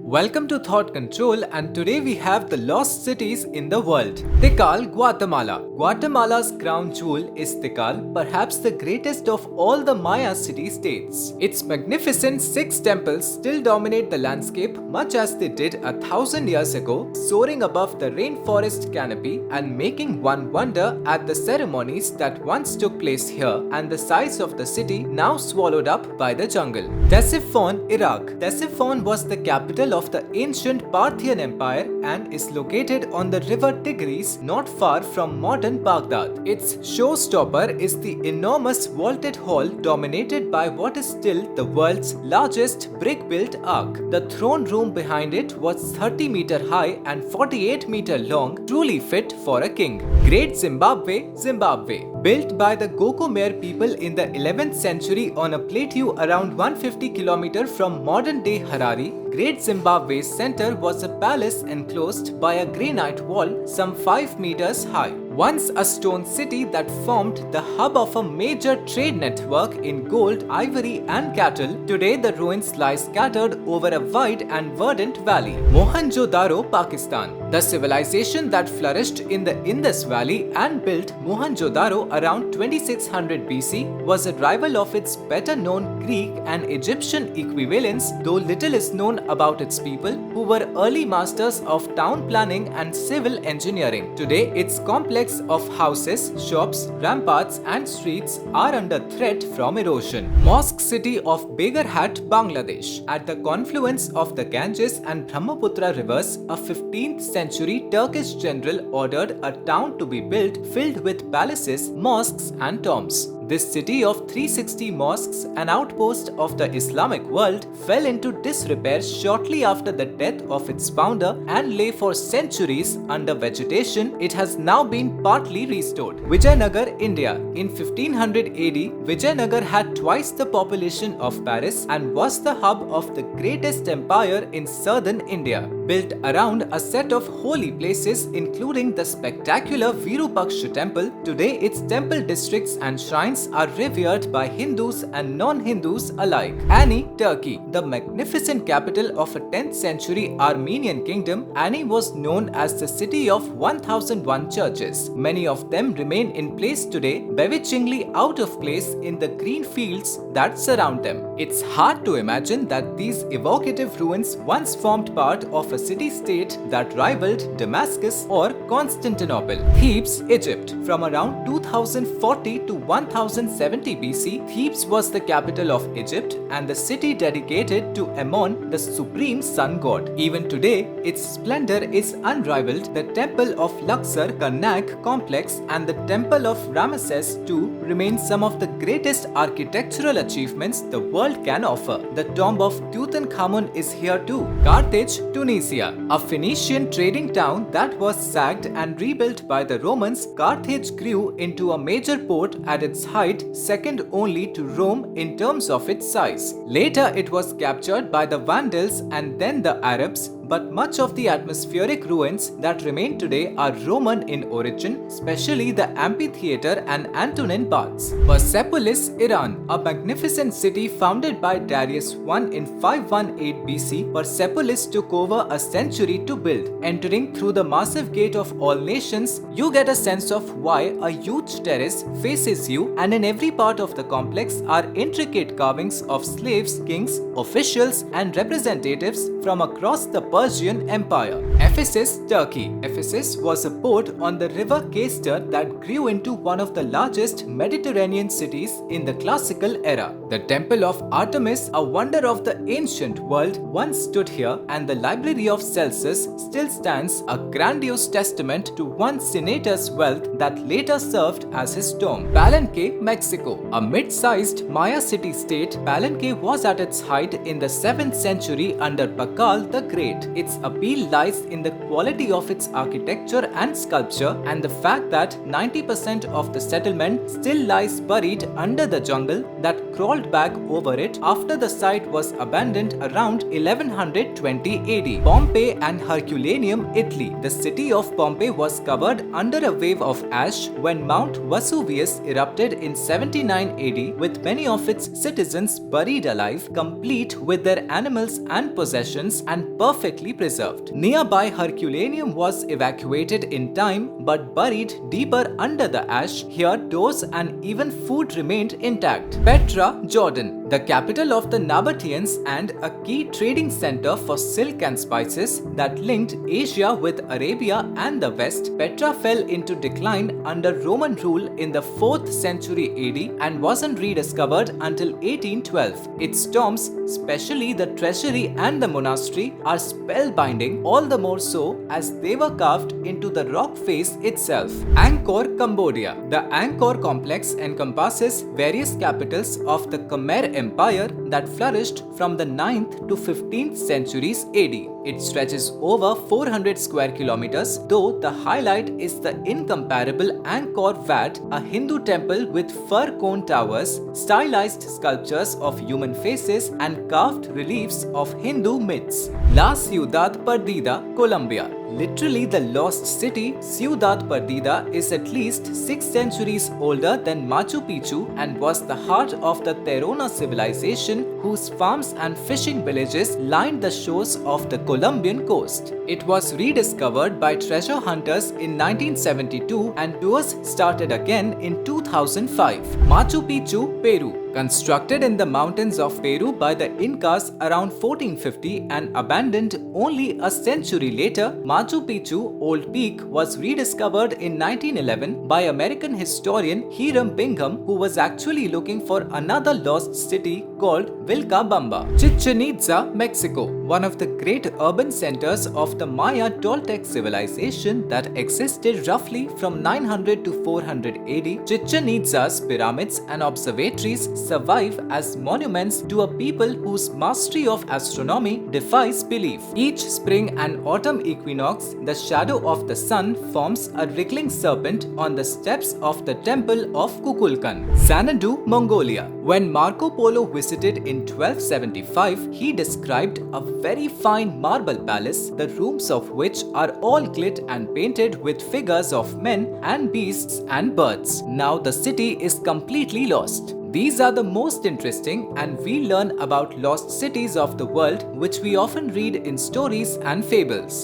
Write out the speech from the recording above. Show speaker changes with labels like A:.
A: Welcome to Thought Control, and today we have the lost cities in the world. TIKAL, Guatemala. Guatemala's crown jewel is TIKAL, perhaps the greatest of all the Maya city-states. Its magnificent 6 temples still dominate the landscape much as they did 1,000 years ago, soaring above the rainforest canopy and making one wonder at the ceremonies that once took place here and the size of the city now swallowed up by the jungle. Ctesiphon, Iraq. Ctesiphon was the capital of the ancient Parthian Empire and is located on the river Tigris not far from modern Baghdad. Its showstopper is the enormous vaulted hall dominated by what is still the world's largest brick-built ark. The throne room behind it was 30 meter high and 48 meter long, truly fit for a king. Great Zimbabwe, Zimbabwe. Built by the Gokomer people in the 11th century on a plateau around 150 km from modern-day Harare, Great Zimbabwe's center was a palace enclosed by a granite wall some 5 meters high. Once a stone city that formed the hub of a major trade network in gold, ivory and cattle, today the ruins lie scattered over a wide and verdant valley. Mohenjo-daro, Pakistan. The civilization that flourished in the Indus Valley and built Mohenjo-daro around 2600 BC was a rival of its better-known Greek and Egyptian equivalents, though little is known about its people, who were early masters of town planning and civil engineering. Today, its complex of houses, shops, ramparts and streets are under threat from erosion. Mosque city of Begharhat, Bangladesh. At the confluence of the Ganges and Brahmaputra rivers, a 15th century Turkish general ordered a town to be built filled with palaces, mosques and tombs. This city of 360 mosques, an outpost of the Islamic world, fell into disrepair shortly after the death of its founder and lay for centuries under vegetation. It has now been partly restored. Vijayanagar, India. In 1500 AD, Vijayanagar had twice the population of Paris and was the hub of the greatest empire in southern India. Built around a set of holy places including the spectacular Virupaksha temple, today its temple districts and shrines are revered by Hindus and non-Hindus alike. Ani, Turkey. The magnificent capital of a 10th century Armenian kingdom, Ani was known as the city of 1001 churches. Many of them remain in place today, bewitchingly out of place in the green fields that surround them. It's hard to imagine that these evocative ruins once formed part of a city-state that rivaled Damascus or Constantinople. Thebes, Egypt. From around 2040 to 1070 BC, Thebes was the capital of Egypt and the city dedicated to Ammon, the supreme sun god. Even today, its splendor is unrivaled. The temple of Luxor, Karnak complex and the temple of Ramesses II remain some of the greatest architectural achievements the world can offer. The tomb of Tutankhamun is here too. Carthage, Tunisia. A Phoenician trading town that was sacked and rebuilt by the Romans, Carthage grew into a major port at its height, second only to Rome in terms of its size. Later it was captured by the Vandals and then the Arabs, but much of the atmospheric ruins that remain today are Roman in origin, especially the amphitheater and Antonine baths. Persepolis, Iran. A magnificent city founded by Darius I in 518 BC, Persepolis took over a century to build. Entering through the massive gate of all nations, you get a sense of why a huge terrace faces you, and in every part of the complex are intricate carvings of slaves, kings, officials and representatives from across the Persian Empire. Ephesus, Turkey. Ephesus was a port on the river Cayster that grew into one of the largest Mediterranean cities in the classical era. The temple of Artemis, a wonder of the ancient world, once stood here, and the library of Celsus still stands, a grandiose testament to one senator's wealth that later served as his tomb. Palenque, Mexico. A mid-sized Maya city-state, Palenque was at its height in the 7th century under Pakal the Great. But its appeal lies in the quality of its architecture and sculpture, and the fact that 90% of the settlement still lies buried under the jungle that crawled back over it after the site was abandoned around 1120 AD. Pompeii and Herculaneum, Italy. The city of Pompeii was covered under a wave of ash when Mount Vesuvius erupted in 79 AD, with many of its citizens buried alive, complete with their animals and possessions, and perfectly preserved. Nearby Herculaneum was evacuated in time but buried deeper under the ash. Here doors and even food remained intact. Petra, Jordan, the capital of the Nabateans and a key trading center for silk and spices that linked Asia with Arabia and the West. Petra fell into decline under Roman rule in the 4th century AD and wasn't rediscovered until 1812. Its tombs, especially the treasury and the monastery, are spellbinding, all the more so as they were carved into the rock face itself. Angkor, Cambodia. The Angkor complex encompasses various capitals of the Khmer Empire that flourished from the 9th to 15th centuries AD. It stretches over 400 square kilometers, though the highlight is the incomparable Angkor Wat, a Hindu temple with fir cone towers, stylized sculptures of human faces, and carved reliefs of Hindu myths. La Ciudad Perdida, Colombia. Literally the lost city, Ciudad Perdida is at least 6 centuries older than Machu Picchu and was the heart of the Terona civilization, whose farms and fishing villages lined the shores of the Colombian coast. It was rediscovered by treasure hunters in 1972 and tours started again in 2005. Machu Picchu, Peru. Constructed in the mountains of Peru by the Incas around 1450 and abandoned only a century later, Machu Picchu Old Peak was rediscovered in 1911 by American historian Hiram Bingham, who was actually looking for another lost city called Vilcabamba. Chichen Itza, Mexico. One of the great urban centers of the Maya Toltec civilization that existed roughly from 900 to 400 AD, Chichen Itza's pyramids and observatories survive as monuments to a people whose mastery of astronomy defies belief. Each spring and autumn equinox, the shadow of the sun forms a wriggling serpent on the steps of the temple of Kukulkan. Xanadu, Mongolia. When Marco Polo visited in 1275, he described a very fine marble palace, the rooms of which are all gilt and painted with figures of men and beasts and birds. Now the city is completely lost. These are the most interesting, and we learn about lost cities of the world which we often read in stories and fables.